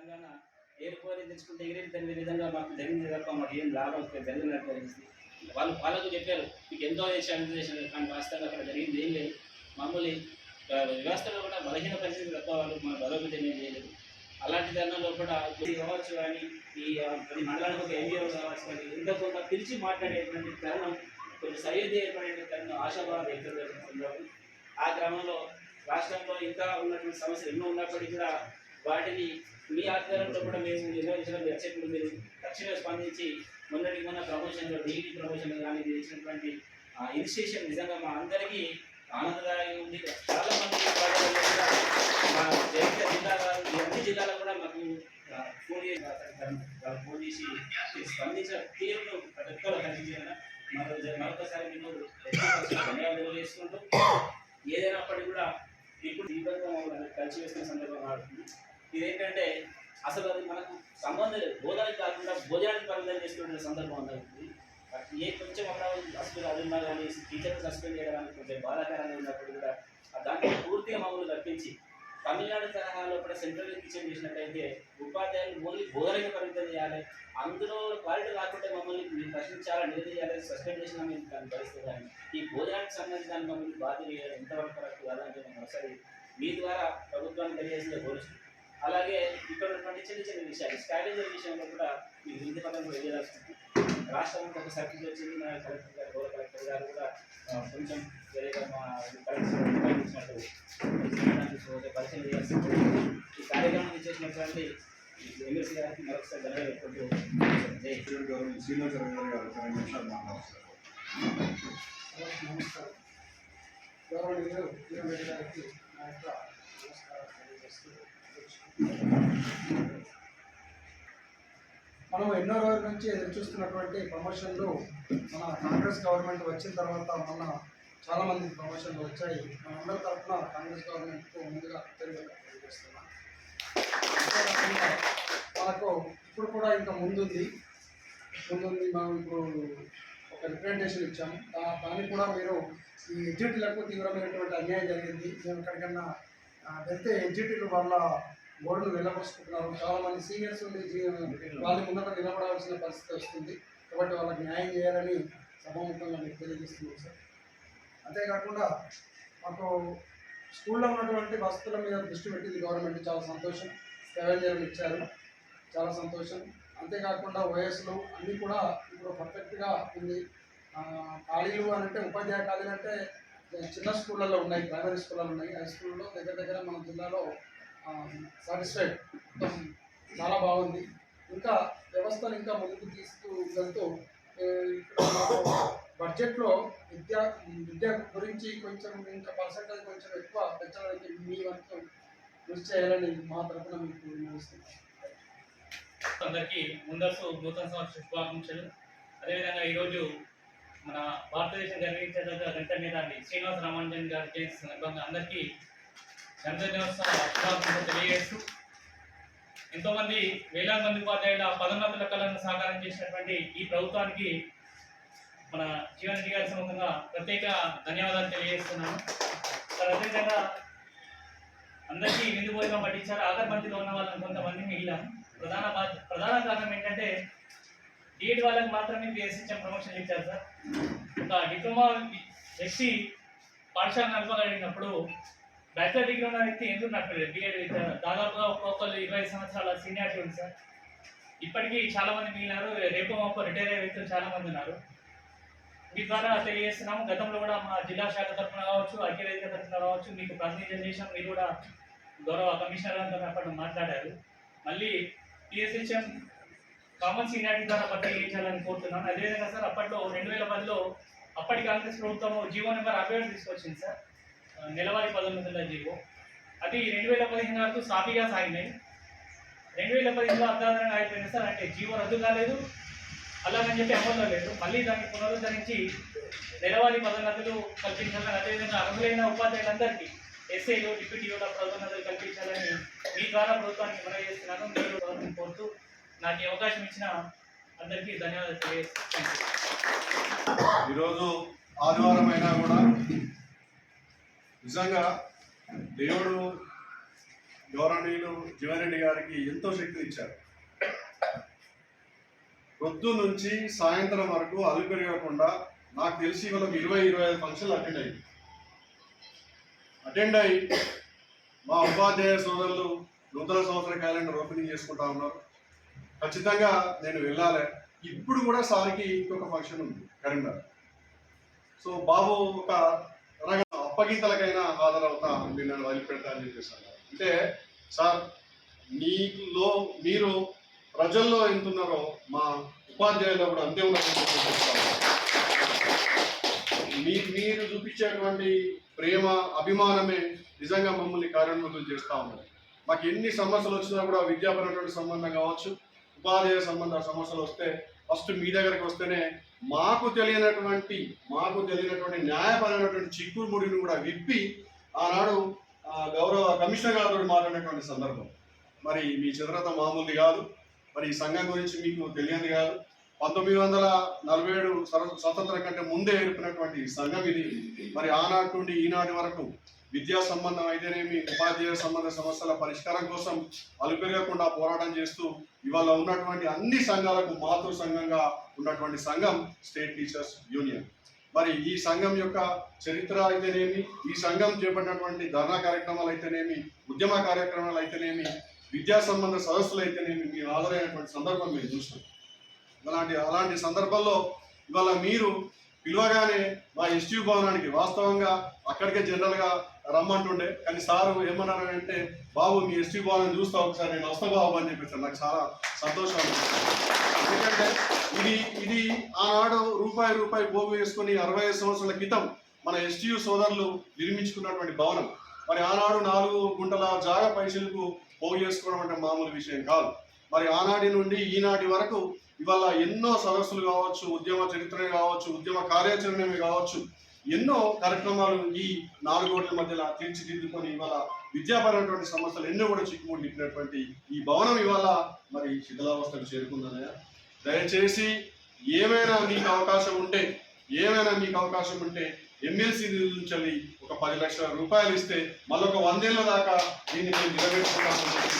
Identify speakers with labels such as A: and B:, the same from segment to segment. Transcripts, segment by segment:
A: తెలంగాణ ఏరుకోరి తెచ్చుకుంటే ఎగిరి తెలియని విధంగా మాకు జరిగింది తప్ప మాకు ఏం లాభం జరిగినట్టు అనిపిస్తుంది. వాళ్ళకు చెప్పారు మీకు ఎంతో చేశారు కానీ వాస్తవంగా అక్కడ జరిగింది ఏం లేదు. మామూలు వ్యవస్థలో కూడా బలహీన పరిస్థితి తప్ప వాళ్ళు మన బలోపేతం ఏం చేయలేదు. అలాంటి తరుణంలో కూడా కొద్ది కావచ్చు కానీ ఈ ప్రతి మండలానికి ఒక ఎన్జిఓ కావచ్చు కానీ ఇంత కొంత పిలిచి మాట్లాడేటువంటి తరుణం కొంచెం సయోధ్యమైనటువంటి తరుణం ఆశాభావం వ్యక్తం చేస్తున్నారు. ఆ క్రమంలో రాష్ట్రంలో ఇంకా ఉన్నటువంటి సమస్యలు ఎన్నో ఉన్నప్పటికీ కూడా వాటిని మీ ఆధ్వర్యంలో కూడా మేము నిర్వహించడం వెబ్సైట్లో మీరు తక్షణమే స్పందించి మొన్న ప్రమోషన్లో డిగ్రీ ప్రమోషన్లో కానీ చేసినటువంటి ఇనిషియేషన్ నిజంగా మా అందరికీ ఆనందదాయంగా ఉంది. చాలా మంది మా జగిత్యాల జిల్లా వారు అన్ని జిల్లాలో కూడా మాకు ఫోన్ చేసి స్పందించిన తీరును ప్రతి ఒక్కరు కనిపించారు. మరొకసారి మీకు ధన్యవాదాలు చేసుకుంటూ ఏదైనప్పటికీ కూడా ఇప్పుడు దీపంగా కలిసి వేసిన సందర్భం ఆడుతుంది. ఇదేంటంటే అసలు అది మనకు సంబంధం లేదు. భోజనానికి కాకుండా భోజనానికి పరిమితం చేసుకునే సందర్భం ఉంటుంది. ఏ కొంచెం అక్కడ హాస్పిటల్ అది ఉన్నా కానీ టీచర్ని సస్పెండ్ చేయడానికి కొంచెం బాధాకరంగా ఉన్నప్పుడు కూడా దాంట్లో పూర్తిగా మమ్మల్ని తప్పించి తమిళనాడు తరహాలో కూడా సెంట్రల్ కిచెన్ చేసినట్టయితే ఉపాధ్యాయులు ఓన్లీ భోజనానికి పరిమితం చేయాలి. అందులో క్వాలిటీ రాకుంటే మమ్మల్ని ప్రశ్నించాలా, నిలదీయాలి, సస్పెండ్ చేసినా మేము దాన్ని భరిస్తుంది. కానీ ఈ భోజనానికి సంబంధించిన మమ్మల్ని బాధ్యత ఎంతవరకు కరెక్ట్ కాదంటే మనం ఒకసారి మీ ద్వారా ప్రభుత్వాన్ని తెలియజేసిన కోరుతుంది. అలాగే ఇక్కడ ఉన్నటువంటి చిన్న విషయాలు స్ట్రాటజీ విషయంలో కూడా మీకు వివిధ పదం కూడా తెలియజేస్తుంది. రాష్ట్రం ఒక సర్కిల్ వచ్చింది. మన కలెక్టర్ గారు గౌరవ కలెక్టర్ గారు కూడా కొంచెం వేరేగా మా కలెక్టర్ ఇచ్చినట్టు పరిశీలన చేయాల్సింది. ఈ కార్యక్రమం చేసినటువంటి ఎమ్మెల్సీ గారికి మరొకసారి ధన్యవాదాలు. జై
B: శ్రీనివాసరావు గారు 2 నిమిషాలు మాట్లాడుతున్నారు.
C: నమస్కారం. గౌరవనీయులు కిరణ్ గారికి నా యొక్క నమస్కారం తెలియజేస్తూ మనం ఎన్నో రోజుల నుంచి ఎదురు చూస్తున్నటువంటి ప్రమోషన్లు మన కాంగ్రెస్ గవర్నమెంట్ వచ్చిన తర్వాత మన చాలామంది ప్రమోషన్లు వచ్చాయి. మనందరి తరఫున కాంగ్రెస్ గవర్నమెంట్కు ముందుగా తెలియజేస్తున్నాం. అంతేకాకుండా మనకు ఇప్పుడు కూడా ఇంకా ముందుంది. మనం ఇప్పుడు ఒక రిప్రజెంటేషన్ ఇచ్చాము. దానికి కూడా మీరు ఈ ఎగ్జిట్లకు తీవ్రమైనటువంటి అన్యాయం జరిగింది. మేము ఎక్కడికన్నా వెళ్తే ఎగ్జిట్లు వాళ్ళ బోర్డును వెళ్ళబోసుకుంటున్నారు. చాలామంది సీనియర్స్ ఉండి వాళ్ళ ముందర నిలబడాల్సిన పరిస్థితి వస్తుంది. కాబట్టి వాళ్ళకి న్యాయం చేయాలని సభాముఖంగా మీకు తెలియజేస్తున్నాం సార్. అంతేకాకుండా మాకు స్కూల్లో ఉన్నటువంటి వసతుల మీద దృష్టి పెట్టింది గవర్నమెంట్, చాలా సంతోషం. స్కావెంజర్లు ఇచ్చారు, చాలా సంతోషం. అంతేకాకుండా వయస్సులు అన్నీ కూడా ఇప్పుడు పర్ఫెక్ట్గా ఉంది. ఖాళీలు అని అంటే ఉపాధ్యాయ ఖాళీలు అంటే చిన్న స్కూళ్ళల్లో ఉన్నాయి, ప్రైమరీ స్కూళ్ళలో ఉన్నాయి. హై స్కూల్లో దగ్గర మన జిల్లాలో సాటిస్ఫైడ్, మొత్తం చాలా బాగుంది. ఇంకా వ్యవస్థను ఇంకా ముందుకు తీసుకువెళ్తూ బడ్జెట్లో విద్య గురించి కొంచెం ఇంకా పర్సెంటేజ్ కొంచెం ఎక్కువ పెంచడానికి మీ వంతు కృషి చేయాలని మా తరఫున మీకు నిర్ణయిస్తున్నాం.
D: అందరికీ ముందస్తు నూతన సంవత్సర శుభాకాంక్షలు. అదేవిధంగా ఈరోజు మన భారతదేశం గర్వించేదగ్గ గంటనేదాన్ని శ్రీనివాస రామానుజన్ గారి జయంతి సందర్భంగా అందరికీ జన్మదినోత్సవ శుభాకాంక్షలు తెలియజేస్తూ ఎంతోమంది వేలాది మంది ఉపాధ్యాయుల పదోన్నతుల కళను సాకారం చేసినటువంటి ఈ ప్రభుత్వానికి మన జీవన్ రెడ్డి గారి సముఖంగా ప్రత్యేక ధన్యవాదాలు తెలియజేస్తున్నాను. అదేవిధంగా అందరికీ విందు భోజనం పట్టించారు. ఆఖరిపంక్తిలో ఉన్న వాళ్ళని కొంతమంది మిగిలాం. ప్రధాన కారణం ఏంటంటే డిఎడ్ వాళ్ళకి మాత్రమే పిఎస్హెచ్ఎం ప్రమోషన్ ఇచ్చారు సార్. ఒక డిప్లొమా వ్యక్తి పాఠశాల నడపగలిగినప్పుడు బ్యాచిలర్ డిగ్రీ ఉన్న వ్యక్తి ఎందుకు నడపలేదు డిఎడ్ విద్యార్థి. దాదాపుగా ఒక్కొక్కరు 20 సంవత్సరాల సీనియారిటీ ఉంది సార్. ఇప్పటికీ చాలామంది మిగిలినారు. రేపు మాకు రిటైర్ అయ్యే వ్యక్తులు చాలామంది ఉన్నారు. మీ ద్వారా తెలియజేస్తున్నాము. గతంలో కూడా మా జిల్లా శాఖ తరఫున కావచ్చు, ఐక్యవేదిక తరఫున కావచ్చు మీకు ప్రాతినిధ్యం చేసాం. మీరు కూడా గౌరవ కమిషనర్ గారితో అప్పుడు మాట్లాడారు. మళ్ళీ పిఎస్హెచ్ఎం కామన్ సీనియారిటీ ద్వారా భర్తీ చేయాలని కోరుతున్నాను. అదేవిధంగా సార్ అప్పట్లో 2010లో అప్పటి కాంగ్రెస్ ప్రభుత్వం జీవో నెంబర్ 67 తీసుకొచ్చింది సార్, నెలవారీ పదోన్నతుల జీవో. అది 2015 వరకు సాఫీగా సాగినాయి. 2015లో అర్ధాధారంగా అయిపోయింది సార్. అంటే జీవో రద్దు కాలేదు, అలాగని చెప్పి అమల్లో లేదు. మళ్ళీ దాన్ని పునరుద్ధరించి నెలవారీ పదోన్నతులు కల్పించాలని, అదేవిధంగా అర్హులైన ఉపాధ్యాయులందరికీ ఎస్ఐలు డిప్యూటీల పదోన్నతులు కల్పించాలని మీ ద్వారా ప్రభుత్వానికి మనవి చేస్తున్నాను. మీరు గవర్నమెంట్ కోరుతూ నాకు ఈ అవకాశం ఇచ్చిన అందరికీ ధన్యవాదాలు తెలియజేస్తాను.
B: ఈరోజు ఆదివారం అయినా కూడా నిజంగా దేవుడు గౌరవనీయులు జీవన్రెడ్డి గారికి ఎంతో శక్తిని ఇచ్చారు. పొద్దు నుంచి సాయంత్రం వరకు అలుపెరగకుండా నాకు తెలిసి వాళ్ళకి 20-25 ఫంక్షన్లు అటెండ్ అయ్యి మా ఉపాధ్యాయ సోదరులు నూతన సంవత్సర క్యాలెండర్ ఓపెనింగ్ చేసుకుంటా ఉన్నారు. ఖచ్చితంగా నేను వెళ్ళాలి. ఇప్పుడు కూడా సార్కి ఇంకొక ఫంక్షన్ ఉంది కరీంనగర్. సో బాబు ఒక అప్పగింతలకైనా హాజరవుతా నేను వదిలిపెడతా అని చెప్పేసాను. అంటే సార్ మీరు ప్రజల్లో ఎంత ఉన్నారో మా ఉపాధ్యాయులు కూడా అంతే ఉన్నారని మీరు చూపించేటువంటి ప్రేమ అభిమానమే నిజంగా మమ్మల్ని కార్యోన్ముఖులు చేస్తూ ఉన్నారు. మాకు ఎన్ని సమస్యలు వచ్చినా కూడా విద్యాపరమైనటువంటి సంబంధం కావచ్చు, ఉపాధ్యాయ సమస్యలు వస్తే ఫస్ట్ మీ దగ్గరికి వస్తేనే మాకు తెలియనటువంటి న్యాయపరమైనటువంటి చిక్కుడు ముడిని కూడా విప్పి ఆనాడు గౌరవ కమిషనర్ గారితో మాట్లాడినటువంటి సందర్భం. మరి మీ చంద్రత మామూలుది కాదు. మరి ఈ సంఘం గురించి మీకు తెలియదు కాదు. 1947 స్వతంత్రం కంటే ముందే ఏర్పడినటువంటి సంఘం ఇది. మరి ఆనాటి నుండి ఈనాటి వరకు విద్యా సంబంధం అయితేనేమి, ఉపాధ్యాయ సంబంధ సమస్యల పరిష్కారం కోసం అలుపెరగకుండా పోరాటం చేస్తూ ఇవాళ ఉన్నటువంటి అన్ని సంఘాలకు మాతృ సంఘంగా ఉన్నటువంటి సంఘం స్టేట్ టీచర్స్ యూనియన్. మరి ఈ సంఘం యొక్క చరిత్ర అయితేనేమి, ఈ సంఘం చేపట్టినటువంటి ధర్నా కార్యక్రమాలు అయితేనేమి, ఉద్యమ కార్యక్రమాలు అయితేనేమి, విద్యా సంబంధ సదస్సులు అయితేనేమి మీరు హాజరైనటువంటి సందర్భం మీరు చూస్తాం. అలాంటి సందర్భంలో ఇవాళ మీరు పిలవగానే మా ఎస్టీ భవనానికి వాస్తవంగా అక్కడికే జనరల్గా రమ్మంటుండే, కానీ సార్ ఏమన్నారంటే బాబు మీ ఎస్టీ భవనం చూస్తా ఒకసారి నేను వస్తా బాబు అని చెప్పేసారు. నాకు చాలా సంతోషం అనిపిస్తుంది. ఎందుకంటే ఇది ఆనాడు రూపాయి పోగు వేసుకొని 65 సంవత్సరాల క్రితం మన ఎస్టీయు సోదరులు నిర్మించుకున్నటువంటి భవనం. మరి ఆనాడు 4 గుంటల జాగ పైసలకు పోగు చేసుకోవడం అంటే మామూలు విషయం కాదు. మరి ఆనాటి నుండి ఈనాటి వరకు ఇవాళ ఎన్నో సదస్సులు కావచ్చు, ఉద్యమ చరిత్ర కావచ్చు, ఉద్యమ కార్యాచరణమే కావచ్చు, ఎన్నో కార్యక్రమాలు ఈ 4 గోడల మధ్యలో తీర్చిదిద్దుకొని ఇవాళ విద్యాపరమైనటువంటి సమస్యలు ఎన్నో కూడా చిక్కుముడి నింపినటువంటి ఈ భవనం ఇవాళ మరి శిథిలావస్థకు చేరుకుందన్నయ్య. దయచేసి ఏమైనా మీకు అవకాశం ఉంటే ఎమ్మెల్సీ నుంచి ఒక 10 లక్షల రూపాయలు ఇస్తే మళ్ళీ ఒక 100 ఏళ్ళ దాకా దీన్ని మేము నిలబెట్టుకుంటామని చెప్పేసి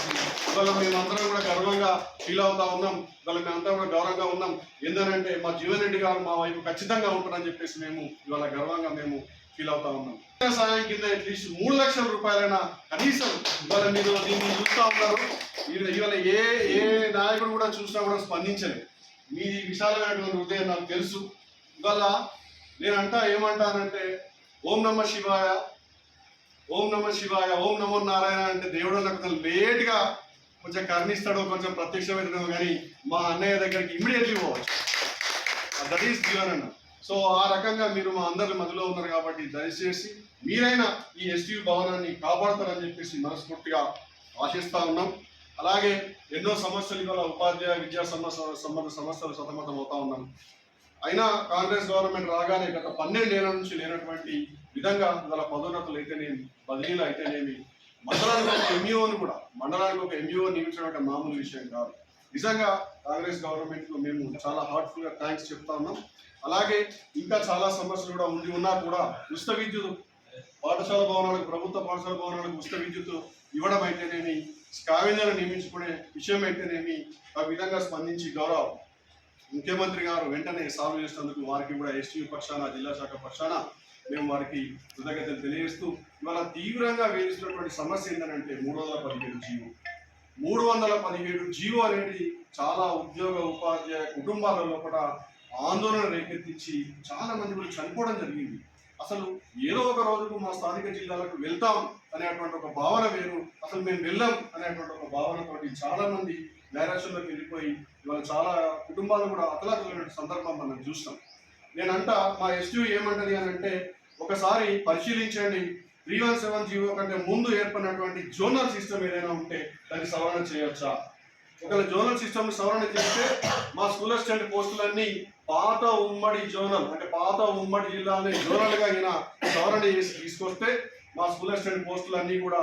B: ఇవాళ మేమందరం కూడా గర్వంగా ఫీల్ అవుతా ఉన్నాం. ఇవాళ మేమంతా కూడా గౌరవంగా ఉన్నాం. ఏంటంటే మా జీవన్రెడ్డి గారు మా వైపు ఖచ్చితంగా ఉంటారని చెప్పేసి మేము ఇవాళ గర్వంగా మేము ఫీల్ అవుతా ఉన్నాం. సాయం కింద అట్లీస్ట్ 3 లక్షల రూపాయలైనా కనీసం ఇవాళ మీరు దీన్ని చూస్తూ ఉన్నారు. ఇవాళ ఏ నాయకుడు కూడా చూసినా కూడా స్పందించలేదు. మీ విశాలమైనటువంటి హృదయం నాకు తెలుసు. ఇవాళ నేనంటా ఏమంటానంటే ఓం నమ శివాయ, ఓం నమో నారాయణ అంటే దేవుడు నాకు లేట్గా కొంచెం కరుణిస్తాడో, కొంచెం ప్రత్యక్షమవుతాడో, కానీ మా అన్నయ్య దగ్గరికి ఇమ్మీడియట్లీ పోవచ్చు. దట్ ఈస్ జీవన్ అన్న. సో ఆ రకంగా మీరు మా అందరి మధ్యలో ఉన్నారు కాబట్టి దయచేసి మీరైనా ఈ ఎస్టీ భవనాన్ని కాపాడతారని చెప్పేసి మనస్ఫూర్తిగా ఆశిస్తా ఉన్నాం. అలాగే ఎన్నో సమస్యలు ఇవాళ ఉపాధ్యాయ విద్యా సంబంధ సమస్యలు సతమతం అవుతా ఉన్నాం. అయినా కాంగ్రెస్ గవర్నమెంట్ రాగానే గత 12 ఏళ్ల నుంచి లేనటువంటి విధంగా ఇవాళ పదోన్నతులు అయితేనేమి, బదిలీలు అయితేనేమి, మండలానికి ఒక ఎంఈఓ నియమించడం మామూలు విషయం కాదు. నిజంగా కాంగ్రెస్ గవర్నమెంట్కు మేము చాలా హార్ట్ఫుల్గా థ్యాంక్స్ చెప్తా ఉన్నాం. అలాగే ఇంకా చాలా సమస్యలు కూడా ఉన్నా కూడా ఉచిత విద్యుత్ పాఠశాల భవనాలకు, ప్రభుత్వ పాఠశాల భవనాలకు ఉచిత విద్యుత్ ఇవ్వడం అయితేనేమి, స్కావెంజర్లు నియమించుకునే విషయం అయితేనేమి, ఆ విధంగా స్పందించి గౌరవ ముఖ్యమంత్రి గారు వెంటనే సాల్వ్ చేసినందుకు వారికి కూడా ఎస్టీయూ పక్షాన, జిల్లా శాఖ పక్షాన మేము వారికి కృతజ్ఞతలు తెలియజేస్తూ ఇవాళ తీవ్రంగా వేధిస్తున్నటువంటి సమస్య ఏంటంటే 317 జీవో అనేది చాలా ఉద్యోగ ఉపాధ్యాయ కుటుంబాల లోపల ఆందోళన రేకెత్తించి చాలా మంది కూడా చనిపోవడం జరిగింది. అసలు ఏదో ఒక రోజుకు మా స్థానిక జిల్లాలకు వెళ్తాం అనేటువంటి ఒక భావన వేరు, అసలు మేము వెళ్ళాం అనేటువంటి ఒక భావనతోటి చాలా మంది నైరాశ్యంలోకి వెళ్ళిపోయి ఇవాళ చాలా కుటుంబాలు కూడా అతలాకులైన సందర్భం మనం చూస్తాం. నేనంటా మా ఎస్టీ ఏమంటది అని అంటే ఒకసారి పరిశీలించండి, 317 జీవో కంటే ముందు ఏర్పడినటువంటి జోనల్ సిస్టమ్ ఏదైనా ఉంటే దాన్ని సవరణ చేయొచ్చా? ఒకవేళ జోనల్ సిస్టమ్ సవరణ చేస్తే మా స్కూల్ అసిస్టెంట్ పోస్టులన్నీ పాత ఉమ్మడి జిల్లాలని జోనల్గా అయినా సవరణ చేసి తీసుకొస్తే మా స్కూల్ అసిస్టెంట్ పోస్టులన్నీ కూడా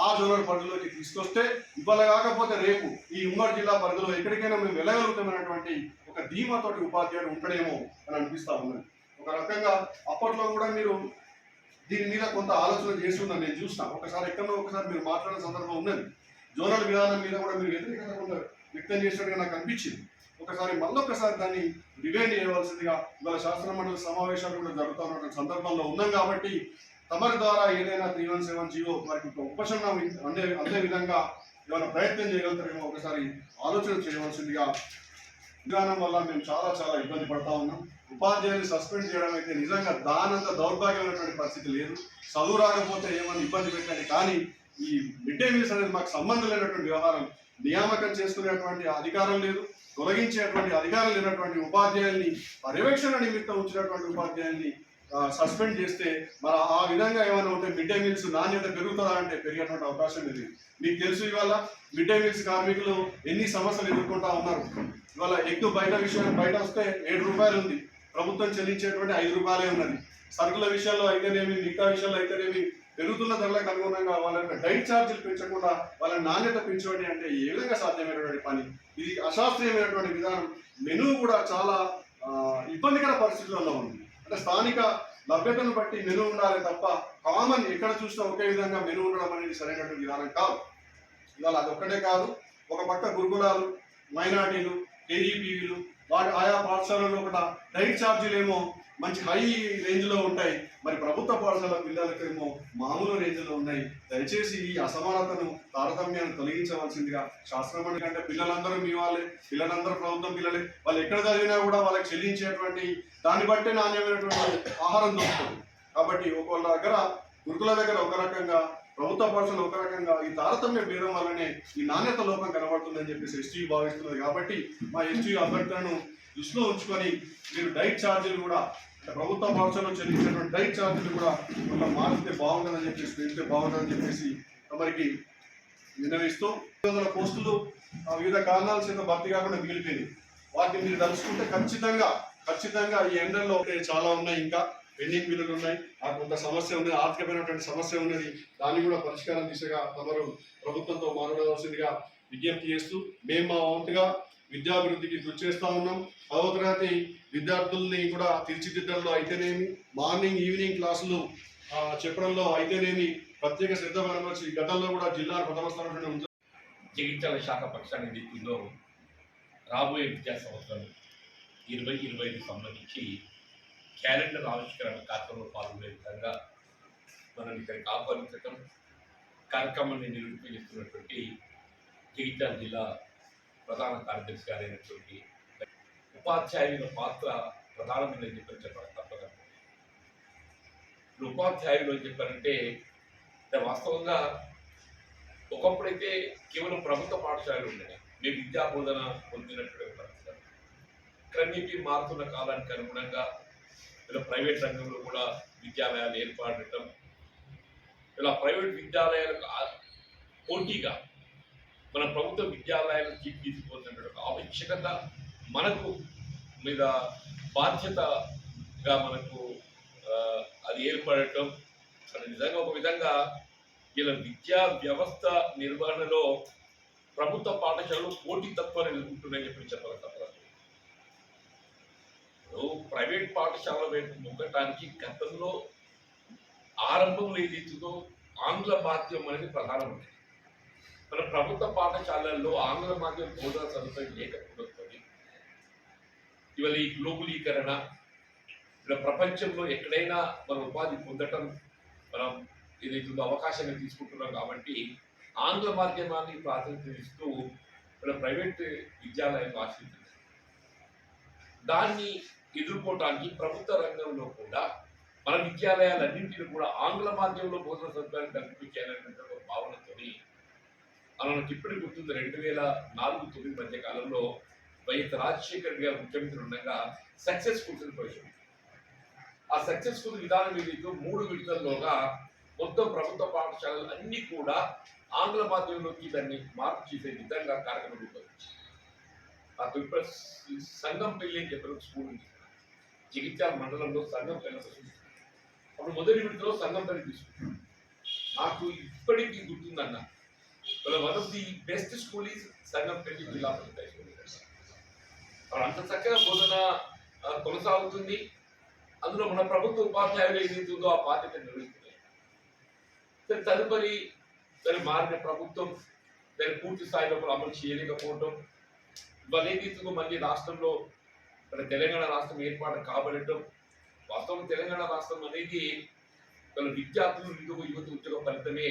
B: ఆ జోనల్ పరిధిలోకి తీసుకొస్తే ఇవాళ కాకపోతే రేపు ఈ ఉమ్మడి జిల్లా పరిధిలో ఎక్కడికైనా మేము వెళ్ళగలుగుతామనేటువంటి ఒక ధీమాతోటి ఉపాధ్యాయుడు ఉంటాడేమో అని అనిపిస్తా ఉన్నది. ఒక రకంగా అప్పట్లో కూడా మీరు దీని మీద కొంత ఆలోచన చేసి ఉన్నాను. నేను చూసిన ఒకసారి ఎక్కడో ఒకసారి మీరు మాట్లాడిన సందర్భం ఉన్నది. జోనల్ విధానం మీద కూడా మీరు వ్యతిరేకత కొంత వ్యక్తం చేసినట్టుగా నాకు అనిపించింది. ఒకసారి మళ్ళొకసారి దాన్ని రివైండ్ చేయవలసిందిగా ఇవాళ శాసన మండలి సమావేశాలు కూడా జరుగుతున్న సందర్భంలో ఉన్నాం కాబట్టి తమరి ద్వారా ఏదైనా 317 జీవో వారికి ఒక ఉపశమనం అందే విధంగా ఏమైనా ప్రయత్నం చేయగలుగుతారేమో ఒకసారి ఆలోచన చేయవలసిందిగా. విధానం వల్ల మేము చాలా చాలా ఇబ్బంది పడతా ఉన్నాం. ఉపాధ్యాయులు సస్పెండ్ చేయడం అయితే నిజంగా దానంత దౌర్భాగ్యమైనటువంటి పరిస్థితి లేదు. చదువు రాకపోతే ఏమైనా ఇబ్బంది పెట్టండి, కానీ ఈ మిడ్ డే మీల్స్ అనేది మాకు సంబంధం లేనటువంటి వ్యవహారం. నియామకం చేసుకునేటువంటి అధికారం లేదు, తొలగించేటువంటి అధికారం లేనటువంటి ఉపాధ్యాయుల్ని, పర్యవేక్షణ నిమిత్తం ఉంచినటువంటి ఉపాధ్యాయుల్ని సస్పెండ్ చేస్తే మరి ఆ విధంగా ఏమైనా ఉంటే మిడ్ డే మీల్స్ నాణ్యత పెరుగుతుందా అంటే పెరిగేటువంటి అవకాశం లేదు. మీకు తెలుసు ఇవాళ మిడ్ డే మీల్స్ కార్మికులు ఎన్ని సమస్యలు ఎదుర్కొంటా ఉన్నారు. ఇవాళ ఎగ్గు బయట వస్తే 7 రూపాయలు ఉంది, ప్రభుత్వం చెల్లించేటువంటి 5 రూపాయలే ఉన్నది. సరుకుల విషయాల్లో అయితేనేమి, మిగతా విషయాల్లో అయితేనేమి పెరుగుతున్న ధరలకు అనుగుణంగా వాళ్ళ యొక్క డైట్ ఛార్జీలు పెంచకుండా వాళ్ళ నాణ్యత పెంచడం అంటే ఏ విధంగా సాధ్యమైనటువంటి పని? ఇది అశాస్త్రీయమైనటువంటి విధానం. మెనూ కూడా చాలా ఇబ్బందికర పరిస్థితుల్లో ఉంది. అంటే స్థానిక లభ్యతను బట్టి మెనూ ఉండాలి తప్ప కామన్ ఎక్కడ చూసినా ఒకే విధంగా మెనూ ఉండడం అనేది సరైనటువంటి విధానం కాదు. ఇవాళ అదొక్కటే కాదు, ఒక పక్క గురుకులాలు, మైనార్టీలు, కేజీపీవీలు వాటి ఆయా పాఠశాలలో కూడా డైట్ ఛార్జీలు ఏమో మంచి హై రేంజ్లో ఉంటాయి, మరి ప్రభుత్వ పాఠశాల పిల్లలకేమో మామూలు రేంజ్లో ఉన్నాయి. దయచేసి ఈ అసమానతను, తారతమ్యాన్ని తొలగించవలసిందిగా. శాస్త్రమండలి అంటే పిల్లలందరూ మీ వాళ్ళే, పిల్లలందరూ ప్రభుత్వం పిల్లలే. వాళ్ళు ఎక్కడ చదివినా కూడా వాళ్ళకి చెల్లించేటువంటి దాన్ని బట్టే నాణ్యమైనటువంటి ఆహారం దొరుకుతుంది. కాబట్టి ఒకళ్ళ దగ్గర గురుకుల దగ్గర ఒక రకంగా, ప్రభుత్వ పాఠశాల ఒక రకంగా, ఈ తారతమ్య భేదం వల్లనే ఈ నాణ్యత లోపం కనబడుతుందని చెప్పేసి ఎస్టీయూ భావిస్తున్నది. కాబట్టి మా ఎస్టీయూ అభ్యర్థులను దృష్టిలో ఉంచుకొని మీరు డైట్ ఛార్జీలు కూడా, ప్రభుత్వ పాఠశాలలో చెల్లించేటువంటి డైట్ ఛార్జీలు కూడా కొంత మారితే బాగుంటుందని చెప్పేసి, పెంచితే బాగుంటుందని చెప్పేసి తమరికి విన్నవిస్తూ 200 పోస్టులు వివిధ కారణాల చేత భర్తీ కాకుండా మిగిలిపోయింది. వాటిని మీరు తలుచుకుంటే ఖచ్చితంగా ఈ ఎండల్లో చాలా ఉన్నాయి, ఇంకా పెండింగ్ బిల్లులు ఉన్నాయి, ఆ కొంత సమస్య ఉన్నది, ఆర్థికమైనటువంటి సమస్య ఉన్నది. దాన్ని కూడా పరిష్కారం దిశగా తమరు ప్రభుత్వంతో మాట్లాడవలసిందిగా విజ్ఞప్తి చేస్తూ, మేము మా వంతుగా విద్యాభివృద్ధికి కృషి చేస్తూ ఉన్నాం. 10వ తరగతి విద్యార్థుల్ని కూడా తీర్చిదిద్దడంలో అయితేనేమి, మార్నింగ్ ఈవినింగ్ క్లాసులు చెప్పడంలో అయితేనేమి ప్రత్యేక శ్రద్ధ వహించి గతంలో కూడా జిల్లా ప్రథమ స్థానంలో ఉంది.
E: జగిత్యాల శాఖ పక్షాన్ని దిక్కుల్లో రాబోయే విద్యా సంవత్సరం 2025 సంబంధించి క్యాలెండర్ ఆవిష్కరణ కార్యక్రమంలో పాల్గొనే విధంగా మనం ఇక్కడికి ఆహ్వానించడం, కార్యక్రమాన్ని నిర్వహిస్తున్నటువంటి జగిత్యాల జిల్లా ప్రధాన కార్యదర్శి గారైనటువంటి ఉపాధ్యాయుల పాత్ర ప్రధానమైనది చెప్పడం తప్పదు. ఉపాధ్యాయులు అని చెప్పారంటే వాస్తవంగా ఒకప్పుడైతే కేవలం ప్రభుత్వ పాఠశాలలు ఉండేవి. మేము విద్యా బోధన పొందినటువంటి పరిస్థితులు క్రమేపీ మారుతున్న కాలానికి అనుగుణంగా ఇలా ప్రైవేట్ రంగంలో కూడా విద్యాలయాలు ఏర్పడటం, ఇలా ప్రైవేట్ విద్యాలయాలకు పోటీగా మన ప్రభుత్వ విద్యాలయాలను తీసుకోవాల్సినటువంటి ఆవశ్యకత మనకు మీద బాధ్యతగా మనకు అది ఏర్పడటం అది నిజంగా ఒక విధంగా ఇలా విద్యా వ్యవస్థ నిర్వహణలో ప్రభుత్వ పాఠశాలలు పోటీతత్వాన్ని ఎదుర్కొంటున్నాయని చెప్పాలి తప్పదు. ప్రైవేట్ పాఠశాల వైపు మొగ్గటానికి గతంలో ఆరంభంలో ఏదైతుందో ఆంగ్ల మాధ్యమం అనేది ప్రధానమైనది. మన ప్రభుత్వ పాఠశాలల్లో ఆంగ్ల మాధ్యమ బోధన సదుపాయం లేకపోవడంతో ఇవాళ ఈ గ్లోబలీకరణ, ఇలా ప్రపంచంలో ఎక్కడైనా మనం ఉపాధి పొందటం మనం ఏదైతుందో అవకాశాన్ని తీసుకుంటున్నాం. కాబట్టి ఆంగ్ల మాధ్యమాన్ని ప్రాతినిధ్యం ఇస్తూ మన ప్రైవేట్ విద్యాలయాలను ఆశ్రయించారు. దాన్ని ఎదుర్కోవటానికి ప్రభుత్వ రంగంలో కూడా మన విద్యాలయాలన్నింటినీ కూడా ఆంగ్ల మాధ్యమంలో బోధన సదుపాయాన్ని కల్పించాలనేటువంటి ఒక భావనతో మనకి ఇప్పటికి గుర్తుంది 2004-09 మధ్య కాలంలో వైఎస్ రాజశేఖర్ గారు ముఖ్యమంత్రి ఉండగా సక్సెస్ స్కూల్స్ ప్రవేశం. ఆ సక్సెస్ స్కూల్ విధానం ఏదైతే 3 విడతల్లోగా మొత్తం ప్రభుత్వ పాఠశాలలు అన్నీ కూడా ఆంగ్ల మాధ్యమంలోకి దాన్ని మార్పు చేసే విధంగా కార్యక్రమం రూపొందించింది. నాకు ఇప్పుడు సంగంపల్లి అని చెప్పిన స్కూల్ ఉంది, జగిత్యాల మండలంలో సంగంపల్లి. అప్పుడు మొదటి విడతలో సంగంపల్లి తీసుకున్నాను. నాకు ఇప్పటికీ గుర్తుందన్న one of the best school is Sangampalli Zilla Parishad school. అంత చక్కగా బోధన కొనసాగుతుంది. అందులో మన ప్రభుత్వ ఉపాధ్యాయులు ఏదైతుందో ఆ బాధ్యత నిర్వహిస్తున్నాయి. తదుపరి దాని మారిన ప్రభుత్వం దాన్ని పూర్తి స్థాయిలో అమలు చేయలేకపోవడం, ఇవాళ ఏదైతుందో మళ్ళీ రాష్ట్రంలో మన తెలంగాణ రాష్ట్రం ఏర్పాటు కాబడటం. వాస్తవం తెలంగాణ రాష్ట్రం అనేది వాళ్ళ విద్యార్థులు యువత ఉద్యోగ ఫలితమే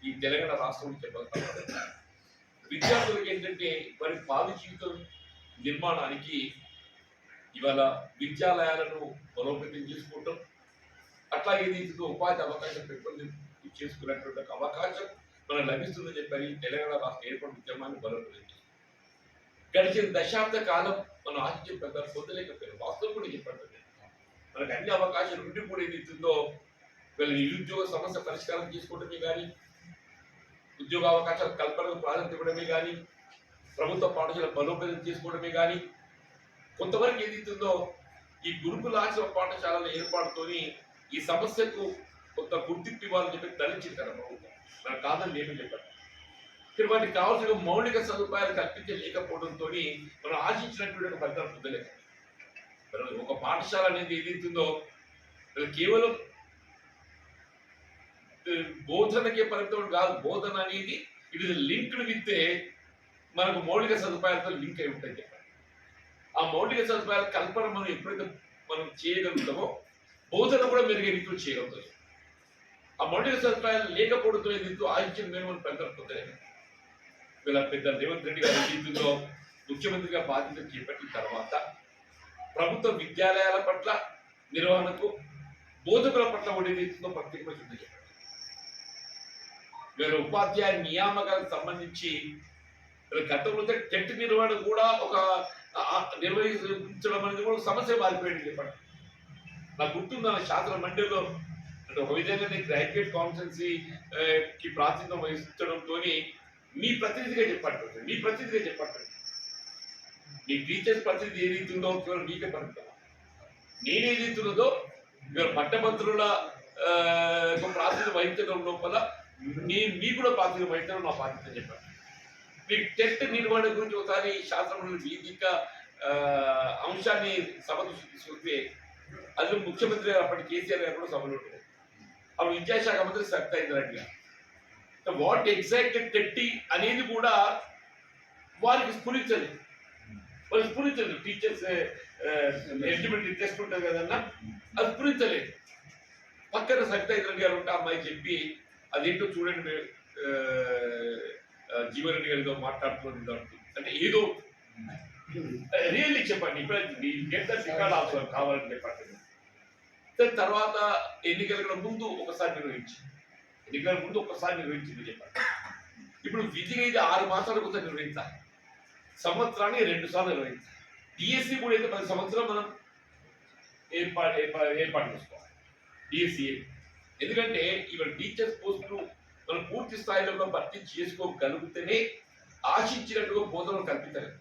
E: ఈ తెలంగాణ రాష్ట్రం చెప్పగలుగుతారు. విద్యార్థులకు ఏంటంటే వారి భావి జీవితం నిర్మాణానికి ఇవాళ విద్యాలయాలను బలోపేతం చేసుకోవటం, అట్లాగే దీంతో ఉపాధి అవకాశం పెంపొందింపు చేసుకున్నటువంటి అవకాశం మనకు లభిస్తుందని చెప్పని తెలంగాణ రాష్ట్ర ఏర్పాటు ఉద్యమాన్ని బలోపేతం చేస్తుంది. గడిచిన దశాబ్ద కాలం మనం ఆశించిన ప్రకారం పొందలేకపోయారు. వాస్తవం కూడా చెప్పండి, మనకు అన్ని అవకాశాలు ఉండి కూడా ఏదైతుందో వీళ్ళ నిరుద్యోగ సమస్య పరిష్కారం చేసుకోవడమే కానీ, ఉద్యోగ అవకాశాల కల్పనకు ప్రాధాన్యత ఇవ్వడమే కానీ, ప్రభుత్వ పాఠశాల బలోపేతం చేసుకోవడమే కానీ, కొంతవరకు ఏదైతుందో ఈ గురుకుల ఆశ్రమ పాఠశాలల ఏర్పాటుతోని ఈ సమస్యకు కొంత గుర్తింపు ఇవ్వాలని చెప్పి తరలించింది కదా ప్రభుత్వం. మనకు కాదని ఏమీ చెప్పారు. ఇక్కడ వాటికి కావాల్సిన మౌలిక సదుపాయాలు కల్పించలేకపోవడంతో మనం ఆశించినటువంటి ఫలితాలు పొందలేక, ఒక పాఠశాల అనేది ఏదైతుందో కేవలం బోధనకే పరిమితం కాదు. బోధన అనేది ఇట్ ఇస్ లింక్డ్ విత్ మనకు మౌలిక సదుపాయాలతో లింక్ అయి ఉంటాయి చెప్పారు. ఆ మౌలిక సదుపాయాల కల్పన మనం ఎప్పుడైతే మనం చేయగలుగుతామో బోధన కూడా మెరుగైన రీతిలో చేయగలుగుతాం. ఆ మౌలిక సదుపాయాలు లేకపోవడంతో ఏదైతే ఆశించిన మేము మనం పెద్దలు పొందలేదు. వీళ్ళ పెద్ద రేవంత్ రెడ్డి గారి జీవితంలో ముఖ్యమంత్రిగా బాధ్యత చేపట్టిన తర్వాత ప్రభుత్వ విద్యాలయాల పట్ల నిర్వహణకు, బోధకుల పట్ల ఉండేదితో ప్రత్యేకమైన శ్రద్ధ చెప్పారు. వీళ్ళ ఉపాధ్యాయ నియామకాలకు సంబంధించి గతంలో టెట్ నిర్వహణ కూడా ఒక నిర్వహించడం అనేది కూడా సమస్య మారిపోయింది చెప్పండి. నాకు గుర్తున్న శాస్త్ర మండలిలో అంటే ఒక విధంగా గ్రాడ్యుయేట్ కాన్ఫరెన్సీకి ప్రాతినిధ్యం వహించడంతో మీ ప్రతినిధిగా చెప్పండి, మీ ప్రతినిధిగా చెప్పండి, మీ టీచర్స్ ప్రతినిధి ఏదైతుందో మీకే పరిమితం. నేనేదైతున్నదో పట్టభద్రుల ప్రాతినిధ్యం వహించడం లోపల మీ కూడా ప్రాతినిధ్యం వహించడం నా బాధ్యత చెప్పాను. మీకు టెట్ నిర్వహణ గురించి ఒకసారి శాస్త్రంలో వీధిక అంశాన్ని సభకు తీసుకుంటే అది ముఖ్యమంత్రి గారు అప్పటి కేసీఆర్ గారు కూడా సభలో ఉంటుంది. అప్పుడు విద్యాశాఖ మంత్రి సత్యనారాయణ రెడ్డి గారు వాట్ ఎగ్జాక్ట్ టెట్టి అనేది కూడా వారికి స్ఫురించలేదు. వాళ్ళు స్ఫురించలేదు. టీచర్స్ ఎలిజిబిలిటీ టెస్ట్ ఉంటుంది కదన్నా, అది స్ఫురించలేదు. పక్కన సత్యనారాయణ రెడ్డి గారు ఉంటే అమ్మాయి చెప్పి అదేంటో చూడండి జీవరెడ్డి గారితో మాట్లాడుతుంది అంటే ఏదో రియల్లీ చెప్పండి. ఇప్పుడు కావాలని చెప్పండి. తర్వాత ఎన్నికల ముందు ఒకసారి నిర్వహించింది చెప్పండి. ఇప్పుడు విధిగా ఇది 6 మాసాలకు ఒకసారి నిర్వహించాలి, సంవత్సరానికి 2 సార్లు నిర్వహించాలి. డిఎస్సి కూడా అయితే 10 సంవత్సరం మనం ఏర్పాటు చేసుకోవాలి డిఎస్సి. ఎందుకంటే ఇవాళ టీచర్స్ పోస్టులు మనం పూర్తి స్థాయిలో భర్తీ చేసుకోగలిగితేనే ఆశించినట్టుగా బోధనలు కల్పించలేదు.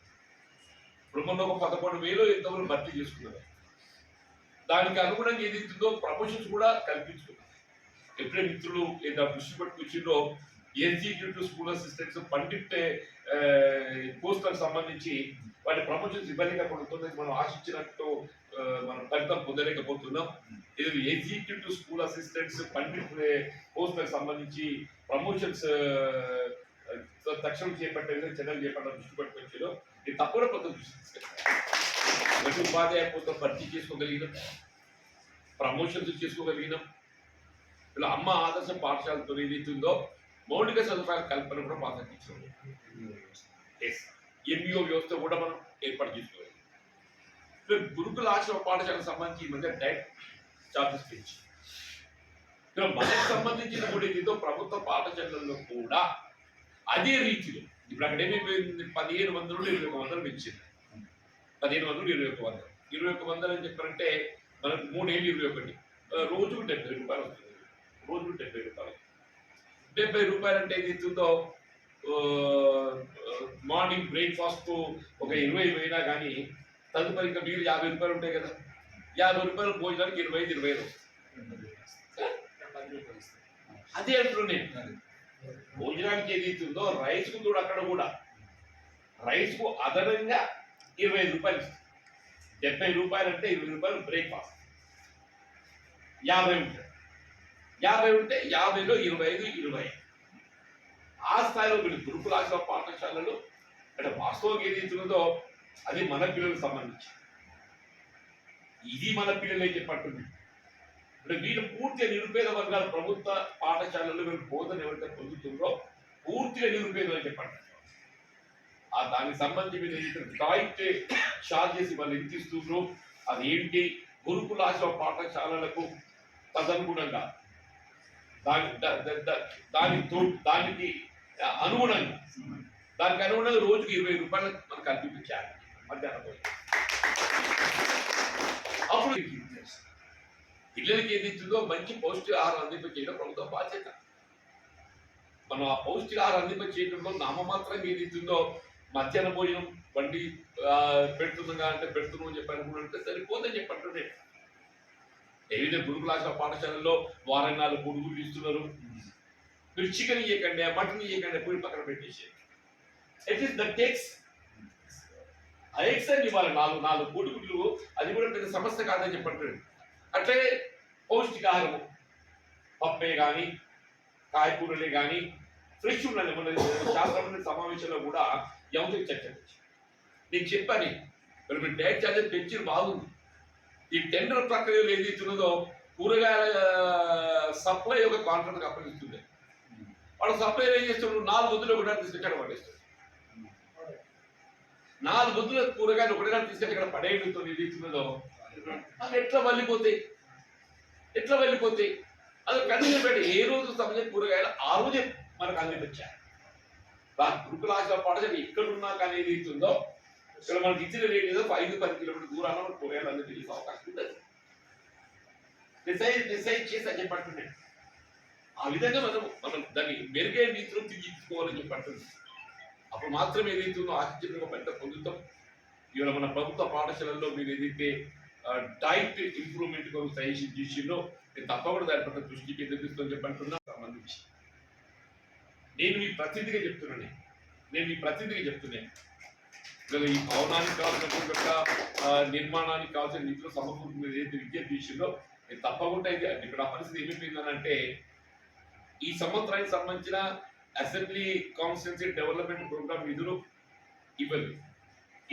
E: ఇప్పుడు మొన్న ఒక 11,000 ఎంతమంది భర్తీ చేసుకున్నారు. దానికి అనుగుణంగా ఏదైతుందో ప్రమోషన్స్ కూడా కల్పించుకున్నారు. ఎప్పుడే మిత్రులు ఏదో దృష్టి పెట్టుకొచ్చిందో ఎగ్జిక్యూటివ్ స్కూల్ అసిస్టెంట్స్ పండిట్ పోస్టులకు సంబంధించి వాటి ప్రమోషన్స్ ఇవ్వలేకపోతుంది. మనం ఆశించినట్టు మనం ఫలితం పొందలేకపోతున్నాం. ఇది ఎగ్జిక్యూటివ్ స్కూల్ అసిస్టెంట్స్ పండిట్ పోస్టులకు సంబంధించి ప్రమోషన్స్ తక్షణం చేపట్టే చర్యలు చేపట్టాలని దృష్టి పెట్టుకొచ్చారో ఇది తక్కువ కొంత దృష్టి తీసుకెళ్తాం. ఉపాధ్యాయ పోస్టులు భర్తీ చేసుకోగలిగినాం, ప్రమోషన్స్ చేసుకోగలిగినాం. ఇలా అమ్మ ఆదర్శ పాఠశాలతో ఏదైతుందో మౌలిక సదుపాయాల కల్పన కూడా ప్రాధాన్యత ఎంఈఓ వ్యవస్థ కూడా మనం ఏర్పాటు చేసుకోవాలి. గురుకుల ఆశ్రమ పాఠశాలకు సంబంధించి ఈ మధ్య డైరెక్ట్ చార్జెస్ పెంచి మనకు సంబంధించిన కూడా ఏదో ప్రభుత్వ పాఠశాలల్లో కూడా అదే రీతిలో ఇప్పుడు అక్కడ ఏమైపోయింది 1,500 నుండి 2,100 పెంచింది. 1,500 2100 2100 అని చెప్పారంటే మనకు 3 ఏళ్ళు 21 రోజుకు 70 రూపాయలు వస్తుంది. రోజుకు 70 రూపాయలు. 70 రూపాయలు అంటే ఏదైతుందో మార్నింగ్ బ్రేక్ఫాస్ట్ ఒక 20 పోయినా కానీ తదుపరి ఇంకా మీరు 50 రూపాయలు ఉంటాయి కదా, 50 రూపాయలు భోజనానికి 25 అదే అంటున్నాను. భోజనానికి ఏదైతుందో రైస్కు చూడు అక్కడ కూడా రైస్కు అదనంగా 25 రూపాయలు, 70 రూపాయలు అంటే 20 రూపాయలు బ్రేక్ఫాస్ట్. 50 ఉంటాడు. 50 ఉంటే 50లో 25 ఆ స్థాయిలో వీళ్ళు గురుకుల ఆశ్రమ పాఠశాలలు అంటే వాస్తవంగా ఏదైతే ఉన్నదో అది మన పిల్లలకు సంబంధించి ఇది మన పిల్లలే చెప్పంటుంది. ఇప్పుడు వీళ్ళు పూర్తిగా నిరుపేద వర్గాల ప్రభుత్వ పాఠశాలలు వీళ్ళు బోధన ఎవరైతే పొందుతుందో పూర్తిగా నిరుపేదలు చెప్పండి. ఆ దానికి సంబంధించి మీరు ఏదైతే డైట్ చార్జెస్ వాళ్ళు ఎంత ఇస్తుండ్రో అది ఏంటి, గురుకుల ఆశ్రమ పాఠశాలలకు తదనుగుణంగా దానికి అనుగుణంగా రోజుకి 20 రూపాయలు మనకు కల్పించాలి మధ్యాహ్నం పోయి. అప్పుడు పిల్లలకి ఏది ఇస్తుందో మంచి పౌష్టికాహారం అందింపచేయడం ప్రభుత్వ బాధ్యత. మనం ఆ పౌష్టికాహారం అందింపచేయడంలో నామమాత్రంగా ఏది ఇస్తుందో మధ్యాహ్న భోజనం వండి పెడుతుందా అంటే పెడుతున్నాం అని చెప్పి అనుకుంటుంటే సరిపోదని చెప్పంటుండే. ఏదైతే గురుకుల ఆశ్రమ పాఠశాలల్లో వారం 4 పొడుగులు ఇస్తున్నారు. మీరు చికెన్ ఇవ్వకండి, మటన్ ఇవ్వకండి, పూరి పక్కన పెట్టేసి అట్లీస్ట్ ద టేక్స్ ఆ ఎగ్స్ అని ఇవ్వాలి 4 పొడుగులు. అది కూడా పెద్ద సమస్య కాదని చెప్పంటాడు. అట్లే పౌష్టికాహారము పప్పే కానీ కాయకూరలే కానీ ఫ్రెష్ ఉండాలి. మన శాస్త్రమైన సమావేశంలో కూడా ఎవరికి చర్చ నీకు చెప్పాను. మీరు డైట్ ఛార్జెస్ పెంచి బాగుంది. ఈ టెండర్ ప్రక్రియలో ఏదైతే ఉన్నదో కూరగాయల సప్లై ఒక కాంట్రాక్ట్ అప్పగిస్తుంది. వాడు సప్లై ఏం చేస్తున్నాడు, 4 బుద్ధులు ఒకటి తీసుకొచ్చి అక్కడ పడేస్తాడు. 4 బుద్ధుల కూరగాయలు ఒకటిగా తీసుకొచ్చి అక్కడ పడేయడంతో ఏదైతే ఉన్నదో అది ఎట్లా వెళ్ళిపోతాయి అది కంటిన్యూ పెట్టి ఏ రోజు సంబంధించిన కూరగాయలు ఆ రోజే మనకు అందించారు. గురుకుల ఆశ్రమ పాఠశాల ఎక్కడున్నా కానీ ఏదైతే ఉందో ఇక్కడ మనకి ఇచ్చిన రేట్ ఏదో 5-10 కిలోమీటర్ దూరాల్లో మనకు కూరగాయలు అందరూ తెలిసే అవకాశం ఉంటుంది. డిసైడ్ చేసి అని చెప్పంటుండే. ఆ విధంగా మనం దాన్ని మెరుగైన రీతిలో తీర్చుకోవాలని చెప్పంటుంది. అప్పుడు మాత్రమే ఏదైతుందో ఆశ్చర్యంగా పెద్ద పొందుతాం. ఇవాళ మన ప్రభుత్వ పాఠశాలల్లో మీరు ఏదైతే డైట్ ఇంప్రూవ్మెంట్ కొరకు సజెషన్ చేసిందో నేను తప్పకుండా దాని పట్ల దృష్టి కేంద్రీకరిస్తుందని చెప్పంటున్నా. సంబంధించి నేను మీ ప్రతినిధిగా చెప్తున్నాను. ఈ భవనానికి కావాల్సినటువంటి నిర్మాణానికి కావాల్సిన నిధులు సమకూర్పు ఏదైతే విజ్ఞప్తి విషయంలో నేను తప్పకుండా అయితే ఇక్కడ పరిస్థితి ఏమైపోయిందనంటే ఈ సంవత్సరానికి సంబంధించిన అసెంబ్లీ కాన్స్టిట్యున్సీ డెవలప్మెంట్ ప్రోగ్రామ్ నిధులు ఇవ్వదు.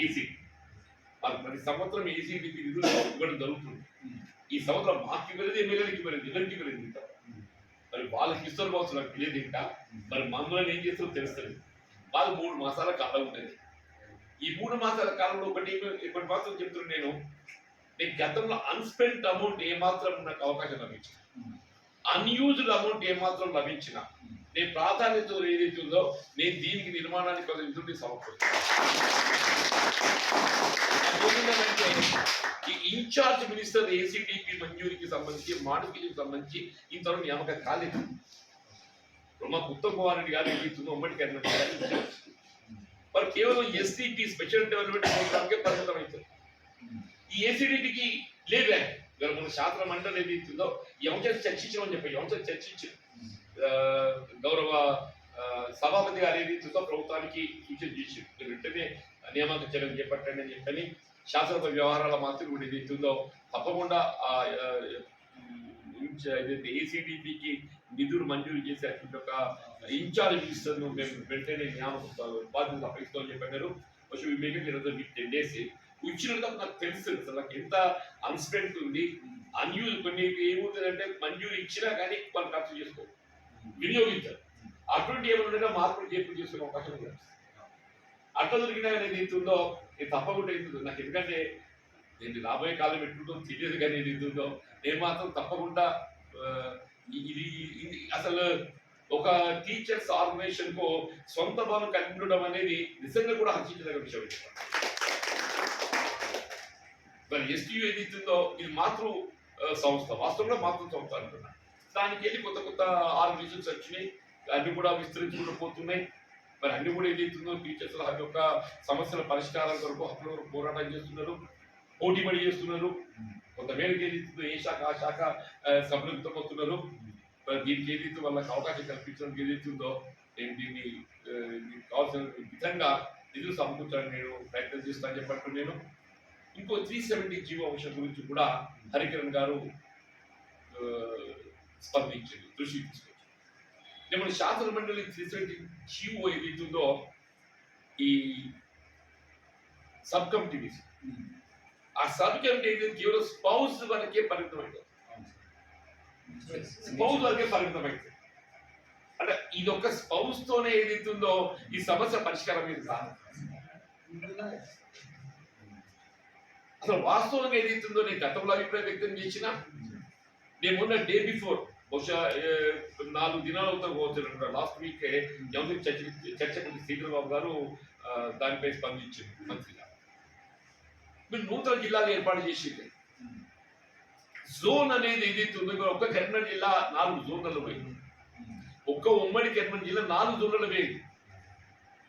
E: ఈసీ ప్రతి సంవత్సరం ఏసీడీపీ నిధులు ఇవ్వడం జరుగుతుంది. ఈ సంవత్సరం మాకు ఇవ్వలేదు, ఎమ్మెల్యేలకు ఇవ్వలేదు, ఎవరికి ఇవ్వలేదు. ఇంకా మరి వాళ్ళకి ఇస్తారు కావచ్చు, నాకు తెలియదు. ఇంకా మరి మందులను ఏం చేస్తారో తెలుస్తుంది. వాళ్ళు 3 మాసాల కాలం ఉంటుంది. ఈ 3 మాసాల కాలంలో ఒకటి మాత్రం చెప్తున్నాను నేను గతంలో అన్స్పెంట్ అమౌంట్ ఏమాత్రం నాకు అవకాశం లభించింది, అన్యూజ్డ్ అమౌంట్ ఏమాత్రం లభించిన నేను ప్రాధాన్యత ఏదైతే ఉందో నేను దీనికి నిర్మాణానికి నిధులు సమకూరుస్తాను. ఈ ఇన్ఛార్జ్ మినిస్టర్ ఏసీడీపీ మంజూరికి సంబంధించి మాడిఫికేషన్ సంబంధించి ఇంతవరకు నియామకం కాలేదు. మా ఉత్తమ్ కుమార్ రెడ్డి గారు ఏదైతుందో ఉమ్మడి కేబినెట్ మరి కేవలం ఎస్టీపీ స్పెషల్ డెవలప్మెంట్ ప్రోగ్రామ్కే పరిమితం అవుతుంది. ఈ ఏసీడీపీకి లేదా మన శాస్త్ర మండలి ఏదైతుందో ఈ అంశాన్ని చర్చించమని చెప్పి చర్చించి గౌరవ సభాపతి గారు ఏదైతుందో ప్రభుత్వానికి సూచన చేసి వెంటనే నియామక చర్యలు చేపట్టండి అని చెప్పని శాసనసభ వ్యవహారాల మంత్రి కూడా ఏదైతుందో తప్పకుండా ఏదైతే ఏసీడీపీకి నిధులు మంజూరు చేసేటువంటి ఒక ఇన్ఛార్జ్ మినిస్టర్ను మేము వెంటనే నియామక బాధ్యత అప్పగిస్తామని చెప్పారు. మేక్ 10 days ఇచ్చినందుకు నాకు తెలుసు నాకు ఎంత అన్స్పెంట్ ఉంది. అన్యూజ్ కొన్ని ఏమవుతుందంటే మంజూరు ఇచ్చినా కానీ వాళ్ళు ఖర్చు చేసుకో వినియోగించారు. అటువంటి ఏమన్నా మార్పులు చేర్పులు చేసుకునే అవకాశం ఉంది. అట్లా దొరికినా ఏది అవుతుందో ఇది తప్పకుండా అవుతుంది నాకు. ఎందుకంటే నేను రాబోయే కాలం ఎట్లుందో తెలియదు, కానీ ఏది అవుతుందో నేను మాత్రం తప్పకుండా ఇది అసలు ఒక టీచర్స్ ఆర్గనైజేషన్ కు సొంత భవనం కలిగి ఉండడం అనేది నిజంగా కూడా హర్షించదగ్గ విషయం. మరి ఎస్టీయూ ఏదైతుందో ఇది మాతృ సంస్థ, వాస్తవంలో మాతృ సంస్థ అంటున్నా. దానికి వెళ్ళి కొత్త ఆర్గనైజేషన్స్ వచ్చినాయి, అన్ని కూడా విస్తరించుకుంటూ పోతున్నాయి. మరి అన్ని కూడా ఏదైతుందో టీచర్స్ యొక్క సమస్యల పరిష్కారం కొరకు హక్కుల కొరకు పోరాటం చేస్తున్నారు, పోటీ పడి చేస్తున్నారు. కొంతమేరకు ఏదైతుందో ఏ శాఖ ఆ శాఖ సంతృప్తమవుతున్నారు. దీనికి ఏదైతే వాళ్ళకి అవకాశం కల్పించడానికి ఏదైతుందో నేను దీన్ని కావాల్సిన విధంగా నిధులు సమకూర్చాలని నేను ప్రయత్నం చేస్తానని చెప్పట్టు నేను. ఇంకో 370 జీవో అంశం గురించి కూడా హరికిరణ్ గారు స్పందించింది, దృష్టి తీసుకొచ్చింది. మన శాసన మండలి 370 జీవో ఏదైతుందో ఈ సబ్ కమిటీస్, ఆ సబ్ కమిటీ అయితే కేవలం స్పౌస్ వరకే పరిమితమైంది. స్పౌస్ వరకే పరిమితమైంది. అంటే ఇది ఒక స్పౌస్ తోనే ఏదైతుందో ఈ సమస్య పరిష్కారం మీద కాదు. అసలు వాస్తవంగా ఏదైతుందో నేను గతంలో అభిప్రాయం వ్యక్తం చేసిన, నేను మొన్న డే బిఫోర్ బహుశా 4 దినాలు అవుతా లాస్ట్ వీక్ చర్చకు శ్రీధరబాబు గారు దానిపై స్పందించారు మంత్రిగా. మీరు నూతన జిల్లాలు ఏర్పాటు చేసింది, జోన్ అనేది ఏదైతే ఉందో ఒక్క కరీంనగర్ జిల్లా 4 జోన్లలో పోయింది. ఒక్క ఉమ్మడి కరీంనగర్ జిల్లా 4 జోన్లలో పోయింది.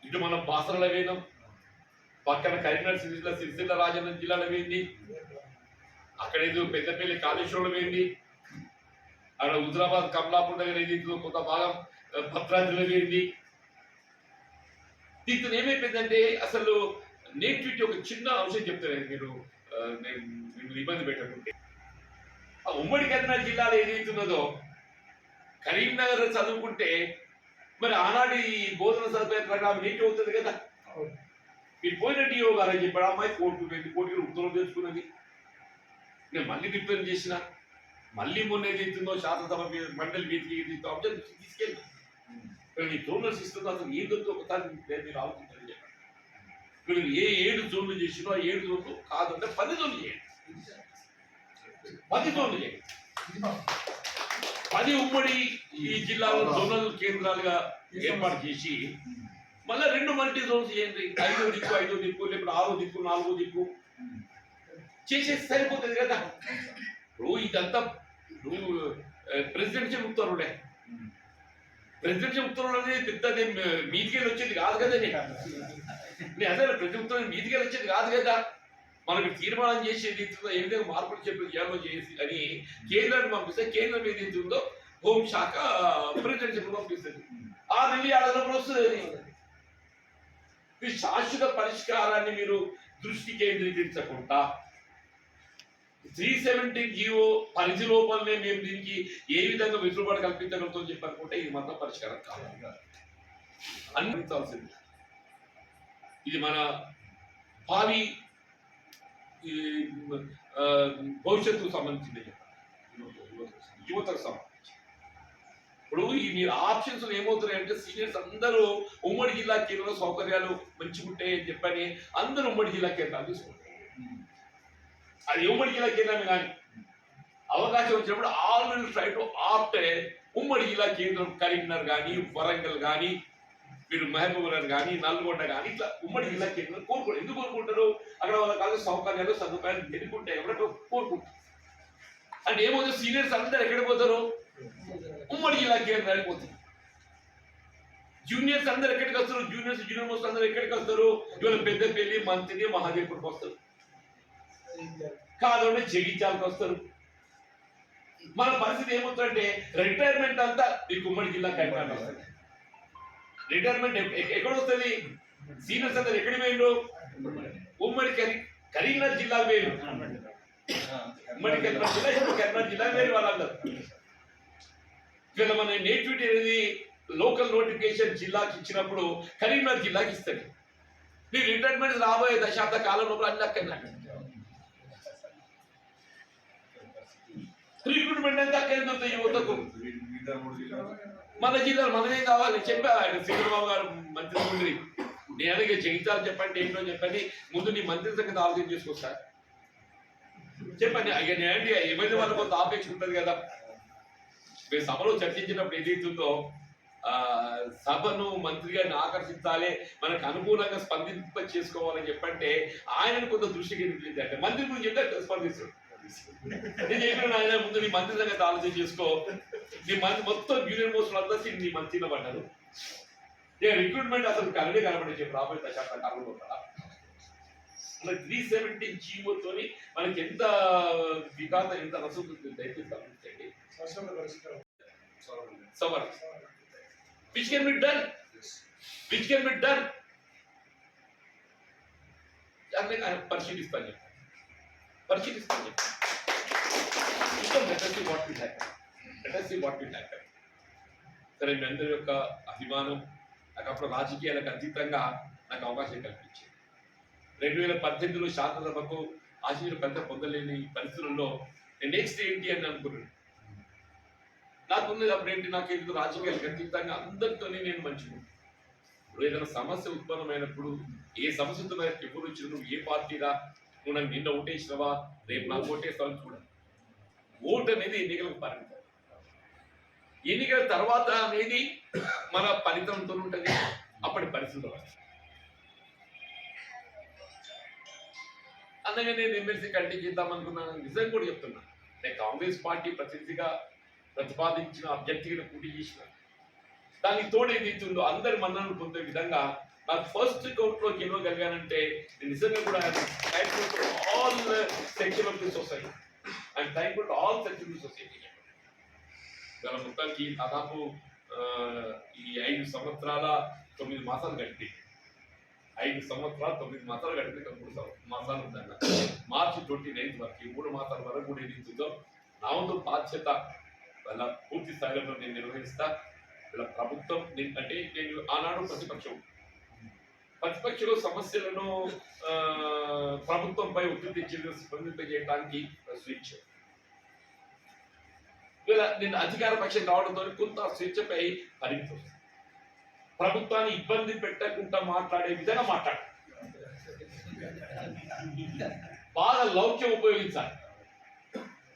E: ఇటు మనం బాసరలో పోయినాం, పక్కన కరీంనగర్ సిరిసిల్ల రాజన్న జిల్లాలో పోయింది, అక్కడ ఏదో పెద్దపల్లి కాళేశ్వరంలో పోయింది, అక్కడ హుజరాబాద్ కమలాపూర్ దగ్గర ఏదైతే కొంత భాగం భద్రాద్రిలో పోయింది. దీంతో ఏమైపోయిందంటే అసలు నేటివిటీ ఒక చిన్న అంశం చెప్తాను మీరు, నేను ఇబ్బంది పెట్టకుంటే, ఆ ఉమ్మడి కరీంనగర్ జిల్లాలో ఏదైతున్నదో కరీంనగర్ చదువుకుంటే మరి ఆనాటి బోధన సదుపాయం ప్రకారం నీటి అవుతుంది కదా. మీరు పోయిన డిఓ గారు అని చెప్పాడు, అమ్మాయి కోర్టు 2 కోట్లు ఉత్తర్వులు తెచ్చుకున్నది. నేను మళ్ళీ రిప్రజెంట్ చేసిన, మళ్ళీ మొన్న ఏదైతుందో శాసనసభ మండలి మీదకి తీసుకెళ్ళి నీ జోనల్స్ ఇస్తుందో అసలు ఏదో ఒకసారి మీరు ఆలోచించండి చెప్పండి. మీరు ఏ 7 జోన్లు చేసినో ఆ 7 జోన్లు కాదంటే 10 జోన్లు చేయండి, 10 జోన్లు చేయండి. 10 ఉమ్మడి ఈ జిల్లాలో జోనల్ కేంద్రాలుగా ఏర్పాటు చేసి మళ్ళీ 2 మల్టీ జోన్స్ చేయండి. 5వ దిక్కు 5వ దిక్కు, లేకపోతే 6వ దిక్కు 4వ దిక్కు చేసేసి సరిపోతుంది కదా. ఇప్పుడు ఇదంతా ప్రెసిడెన్షియల్ ఉత్తర్వులే. ప్రెసిడెన్షియల్ ఉత్తర్వులు అనేది పెద్ద మీదికెళ్ళి వచ్చేది కాదు కదా. నేను అదే ప్రెసిడెంట్ ఉత్తర్వులు మీదికెళ్ళి వచ్చేది కాదు కదా. మనకి తీర్మానం చేసేది ఏ విధంగా మార్పులు చెప్పి చేయాలో చేసి అని కేంద్రాన్ని పంపిస్తే కేంద్రం ఏదైతే ఉందో హోంశాఖ ప్రెసిడెన్షియల్ పంపిస్తుంది. 6 నెలలు 7 నెలలు వస్తుంది. ఈ శాశ్వత పరిష్కారాన్ని మీరు దృష్టి కేంద్రీకరించకుండా 370 జీవో పరిధి లోపలనే మేము దీనికి ఏ విధంగా వెసులుబాటు కల్పించగలుగుతాం చెప్పనుకుంటే ఇది మాత్రం పరిష్కారం కాదు. అనిపించాల్సింది ఇది మన భావి భవిష్యత్తుకు సంబంధించింది, యువతకు సంబంధించి. ఇప్పుడు ఈ మీరు ఆప్షన్స్ ఏమవుతున్నాయంటే సీనియర్స్ అందరూ ఉమ్మడి జిల్లా కేంద్రంలో సౌకర్యాలు మంచిగా ఉంటాయని చెప్పని అందరూ ఉమ్మడి జిల్లా కేంద్రాలు తీసుకుంటారు. అది ఉమ్మడి జిల్లా కేంద్రమే కానీ అవకాశం వచ్చినప్పుడు ఆల్రెడీ ట్రై టు ఆప్ట్ ఉమ్మడి జిల్లా కేంద్రం కరీంనగర్ కానీ వరంగల్ కానీ మీరు మహబూబ్నగర్ కానీ నల్గొండ కానీ ఇట్లా ఉమ్మడి జిల్లా కేంద్రం కోరుకోండి. ఎందుకు కోరుకుంటారు? అక్కడ వాళ్ళ కాదు సౌకర్యాలు సదుపాయాలు ఎదుర్కొంటాయి ఎవరో కోరుకుంటారు. అంటే ఏమవుతుంది, సీనియర్స్ అందరూ ఎక్కడ పోతారు? ఉమ్మడి జిల్లా కేంద్రానికి పోతారు. జూనియర్స్ అందరు ఎక్కడికి వస్తారు? జూనియర్ మోస్ట్ అందరూ ఎక్కడికి వస్తారు? ఇవాళ పెద్దపల్లి, మంత్రి, మహాదేవ్పూర్కి వస్తారు, కాదంటే జగిత్యాలకు వస్తారు. మన పరిస్థితి ఏమవుతుందంటే రిటైర్మెంట్ అంతా ఈ ఉమ్మడి జిల్లా కరీంనగర్ వస్తుంది. రిటైర్మెంట్ ఎక్కడ వస్తుంది? సీనియర్స్ అందరు ఎక్కడికి పోయిండ్రు? ఉమ్మడి కరీంనగర్ జిల్లా వేరు, ఉమ్మడి కరీంనగర్ జిల్లా ఇప్పుడు కరీంనగర్ జిల్లా వేరు వాళ్ళందరూ. ఇవాళ మన నేటివిటీ అనేది లోకల్ నోటిఫికేషన్ జిల్లాకి ఇచ్చినప్పుడు కరీంనగర్ జిల్లాకి ఇస్తారు. మీ రిటైర్మెంట్ రాబోయే దశాబ్ద కాలం లోపల అన్ని అక్కడ రిక్రూట్మెంట్ అంతా అక్కడ దొరుకుతాయి యువతకు. మన జిల్లాలో మనమేం కావాలి చెప్పా ఆయన శ్రీధరబాబు గారు మంత్రి ఉండి నేను అలాగే జగిత్యాలు చెప్పండి ఏంటో చెప్పండి, ముందు నీ మంత్రి సంగతి ఆలోచన చేసుకొస్తా చెప్పండి. అయ్యా నేనండి ఏమైనా వాళ్ళ కొంత ఆపేక్ష ఉంటుంది కదా. మేము సభలో చర్చించినప్పుడు ఏదైతుందో సభను మంత్రి గారిని ఆకర్షించాలి, మనకు అనుకూలంగా స్పందింప చేసుకోవాలని చెప్పంటే ఆయనను కొంత దృష్టికి అంటే మంత్రి గురించి చెప్తే స్పందిస్తాడు. నేను చెప్పిన ఆయన ముందు నీ మంత్రి సంగతి ఆలోచన చేసుకో, నీ మంత్రి మొత్తం జూనియర్ మోస్టులు అందరూ నీ మంత్రిలో పడ్డారు. ఇక రిక్రూట్మెంట్ అసలు కరడే కనబడే చెప్పి రాబోయే దశాబ్ద కాలంలో కూడా అలా 370 జీవోతోని మనకి ఎంత వికాసం ఎంత రసూతుంది దయచేసి గమనించండి. సవర్ which can be done, పరిశీలిస్తాను. చూస్తాం. లెటర్సీ వాట్ విల్ హ్యాపెన్. సరే, మీ అందరి యొక్క అభిమానం నాకు అప్పుడు రాజకీయాలకు అతీతంగా నాకు అవకాశం కల్పించింది. 2018లో శాసనసభకు ఆశీర్వాద పొందలేని పరిస్థితుల్లో నేను నెక్స్ట్ ఏంటి అని అనుకున్నాను. నాకున్నది అప్పుడు ఏంటి, నాకు ఎందుకు రాజకీయాలకు అతీతంగా అందరితో నేను మంచిగా ఏదైనా సమస్య ఉత్పన్నమైనప్పుడు ఏ సమస్యతో ఎప్పుడు వచ్చిన నువ్వు ఏ పార్టీరా, నువ్వు నాకు నిన్న ఓటేసినవా, రేపు నాకు ఓటేస్తావని చూడాలి. ఓటు అనేది ఎన్నికలకు పరిమితం. ఎన్నికల తర్వాత అనేది మన ఫలితంతో ఉంటుంది. అప్పటి పరిస్థితులు అందుకే నేను ఎమ్మెల్సీ కంటిన్యూ చేద్దాం అనుకున్నాను. నిజంగా కూడా చెప్తున్నా, నేను కాంగ్రెస్ పార్టీ ప్రతినిధిగా ప్రతిపాదించిన అభ్యర్థిగా పోటీ చేసిన దానికి తోడు ఏదైతుందో అందరి మన్ననలు పొందే విధంగా నాకు ఫస్ట్ కౌంట్లో గెలవగలిగానంటే నేను నిజంగా కూడా thankful to all section of the society. I'm thankful to all section of the society. గల మొత్తానికి దాదాపు ఈ 5 సంవత్సరాల 9 మాసాలు గడిపి 5 సంవత్సరాలు 9 మాసాలు గడిపి 3 మాసాలు ఉందన్న మార్చి 29 వరకు ఈ 3 మాసాల వరకు కూడా ఏదైతుందో నా వంతు బాధ్యత వాళ్ళ పూర్తి స్థాయిలో నేను నిర్వహిస్తా. వీళ్ళ ప్రభుత్వం అంటే నేను ఆనాడు ప్రతిపక్షంలో సమస్యలను ప్రభుత్వంపై ఒత్తిడి స్పందింపజేయడానికి స్వేచ్ఛ. నేను అధికార పక్షం కావడంతో కొంత స్వేచ్ఛపై పరిమితం. ప్రభుత్వాన్ని ఇబ్బంది పెట్టకుండా మాట్లాడే విధంగా మాట్లాడు, బాగా లౌక్యం ఉపయోగించాలి,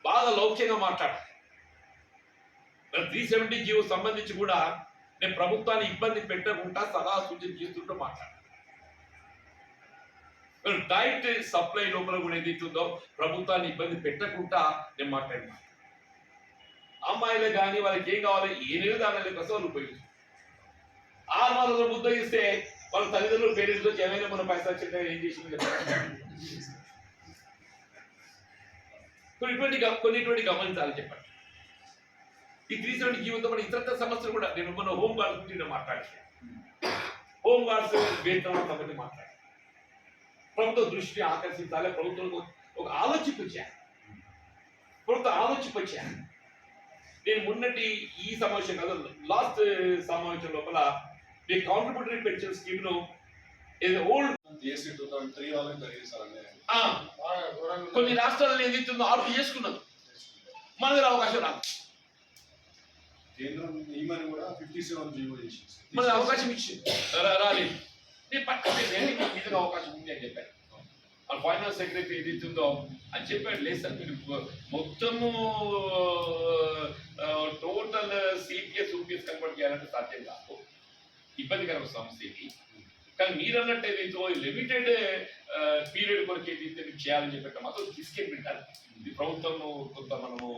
E: బాగా లౌక్యంగా మాట్లాడాలి. 370 జీవో సంబంధించి కూడా నేను ప్రభుత్వాన్ని ఇబ్బంది పెట్టకుండా సలహా సూచన చేస్తుంటూ మాట్లాడాలి. డైరెక్ట్ సప్లై లోపల కూడా ఏదైతుందో ప్రభుత్వాన్ని ఇబ్బంది పెట్టకుండా నేను మాట్లాడినా. అమ్మాయిలు కానీ వాళ్ళకి ఏం కావాలి ఏనేది దాని కోసం వాళ్ళు ఉపయోగించారు. 6 మాసాల ముద్ద ఇస్తే వాళ్ళ తల్లిదండ్రులు పేరెంట్స్ వచ్చి ఏమైనా మన పైసలు చిన్న ఏం చేసింది కొన్నిటువంటి గమనించాలని చెప్పండి. ఈ 370 జీవితం మన ఇతర సమస్యలు కూడా నేను మన హోమ్ గార్డ్స్ గురించి మాట్లాడి హోమ్ గార్డ్స్ వేతనం సంబంధించి మాట్లాడి ప్రభుత్వ దృష్టిని ఆకర్షించాలి. ప్రభుత్వం ఒక ఆలోచించాను. నేను మొన్నటి ఈ సమావేశం కాదు లాస్ట్ సమావేశం లోపల ఈ కాంట్రిబ్యూటరీ పెన్షన్ స్కీమ్ ను ఓల్డ్
B: GST 2003 వాళ్ళని తగ్గించాలండి.
E: కొన్ని రాష్ట్రాలను ఏదైతుందో ఆర్డర్ చేసుకున్నారు. మన దగ్గర అవకాశం రాదు.
B: కేంద్రం ఈమెను కూడా 57 జీవో చేసింది.
E: మన అవకాశం ఇచ్చింది రాలేదు. నేను పట్టుకుంటే మీద అవకాశం ఉంది అని చెప్పాను. ఫైనాన్స్ సెక్రటరీ ఏదైతుందో అని చెప్పాడు. లేదు సార్ మీరు మొత్తము టోటల్ సిపిఎస్ యూపీఎస్ కన్వర్ట్ చేయాలంటే సాధ్యం కాదు, ఇబ్బందికరమైన సమస్య ఇది. కానీ మీరు అన్నట్టు ఏదైతే లిమిటెడ్ పీరియడ్ కొరకు ఏదైతే చేయాలని చెప్పి మాత్రం తీసుకెళ్ళి పెట్టాలి. ఇది ప్రభుత్వం కొంత మనము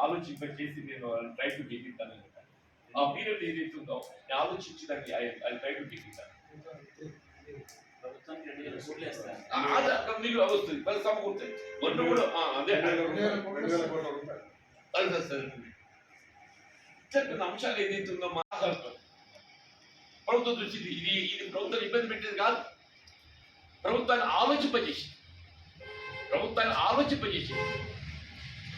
E: ఆలోచించేసి నేను ట్రై టు గెలిపిస్తానని చెప్పాను. ఆ పీరియడ్ ఏదైతే ఉందో నేను ఆలోచించి దాన్ని అది ట్రై టు గెలిపిస్తాను. మీరు వస్తుంది మరి సమకూరుతుంది మొన్న కూడా అదే
B: 2000 కోట్ల రూపాయలు
E: సార్ అంశాలు ఏదైతుందో మాట్లాడుతాం. ప్రభుత్వం దృష్టి ఇది ప్రభుత్వం ఇబ్బంది పెట్టేది కాదు, ప్రభుత్వాన్ని ఆలోచింపజేసి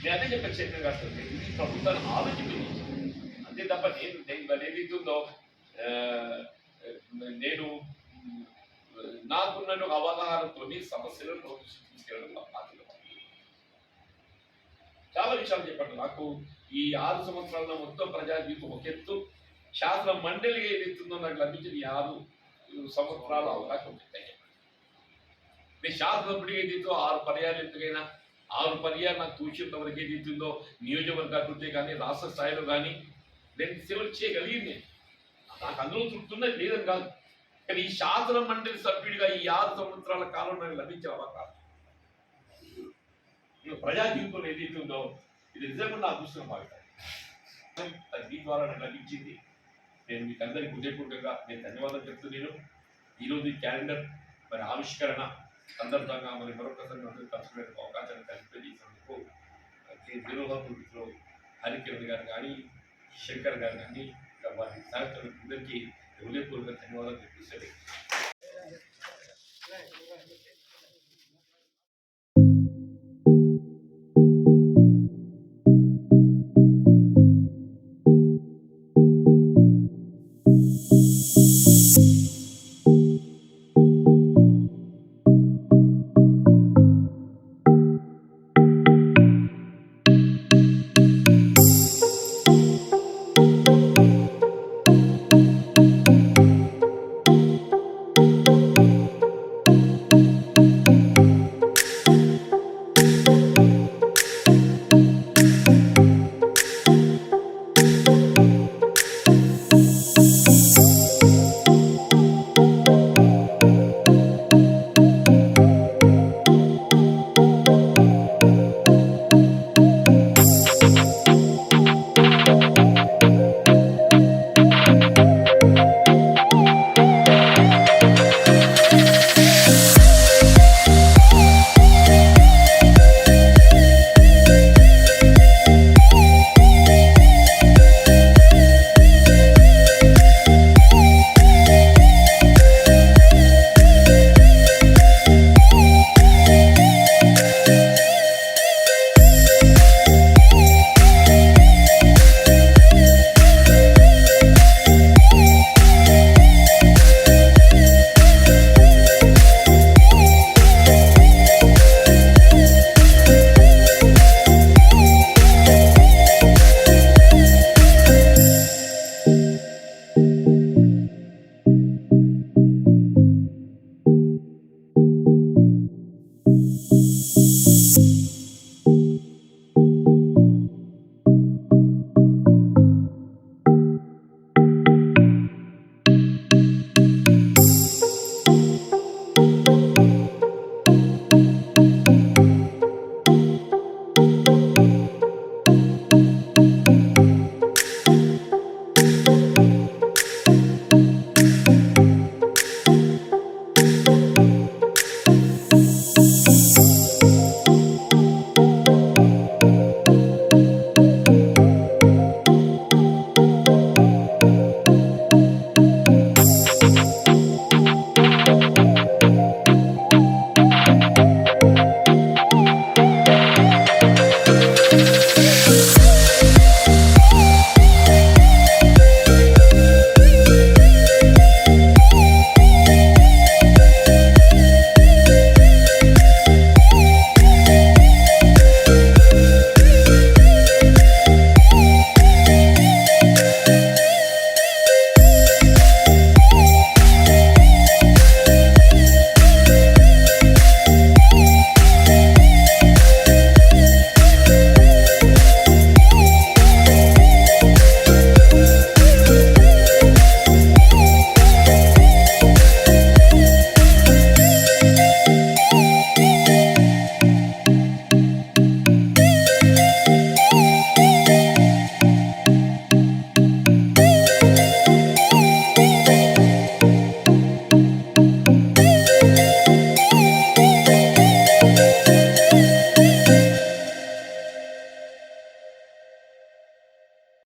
E: నేను అదే చెప్పాను చైతన్య గారు, ఇది ప్రభుత్వాన్ని ఆలోచింపజేసి అంతే తప్ప నేను ఏదైతుందో నేను నాకున్న ఒక అవగాహనతో సమస్యలను తీసుకెళ్ళడం బాధ్యత. చాలా విషయాలు చెప్పండి. నాకు ఈ 6 సంవత్సరాల మొత్తం ప్రజా జీవితం ఒక ఎత్తు, శాసన మండలిగా ఏదైతుందో నాకు లభించింది 6 సంవత్సరాల అవకాశం ఉంటుంది. నేను శాసనసభ్యుడిగా ఏదైతే 6 పర్యాలు ఎందుకైనా 6 పర్యాలు నాకు తూచినంత వరకు ఏదైతుందో నియోజకవర్గ అభివృద్ధి కానీ రాష్ట్ర స్థాయిలో కానీ నేను సేవలు చేయగలిగింది. నాకు అందులో తృప్తున్నది లేదని కాదు, కానీ ఈ శాసన మండలి సభ్యుడిగా ఈ 6 సంవత్సరాల కాలం నాకు లభించిన అవకాశం ప్రజా జీవితంలో ఏదైతే ఉందో ఇది నిజంగా నా అదృష్టంగా భావిస్తాను. దీని ద్వారా నాకు లభించింది. నేను మీకు అందరికీ హృదయపూర్వకంగా నేను ధన్యవాదాలు చెప్తున్నాను. ఈరోజు ఈ క్యాలెండర్ మరి ఆవిష్కరణ సందర్భంగా మరి మరొకసారి అందరూ కలుసుకునే అవకాశాన్ని కల్పించేసినందుకు నిర్వాహకులు హరికిరణ్ గారు కానీ శంకర్ గారు కానీ వారి సహచరులందరికీ హృదయపూర్వక ధన్యవాదాలు చెప్పేసి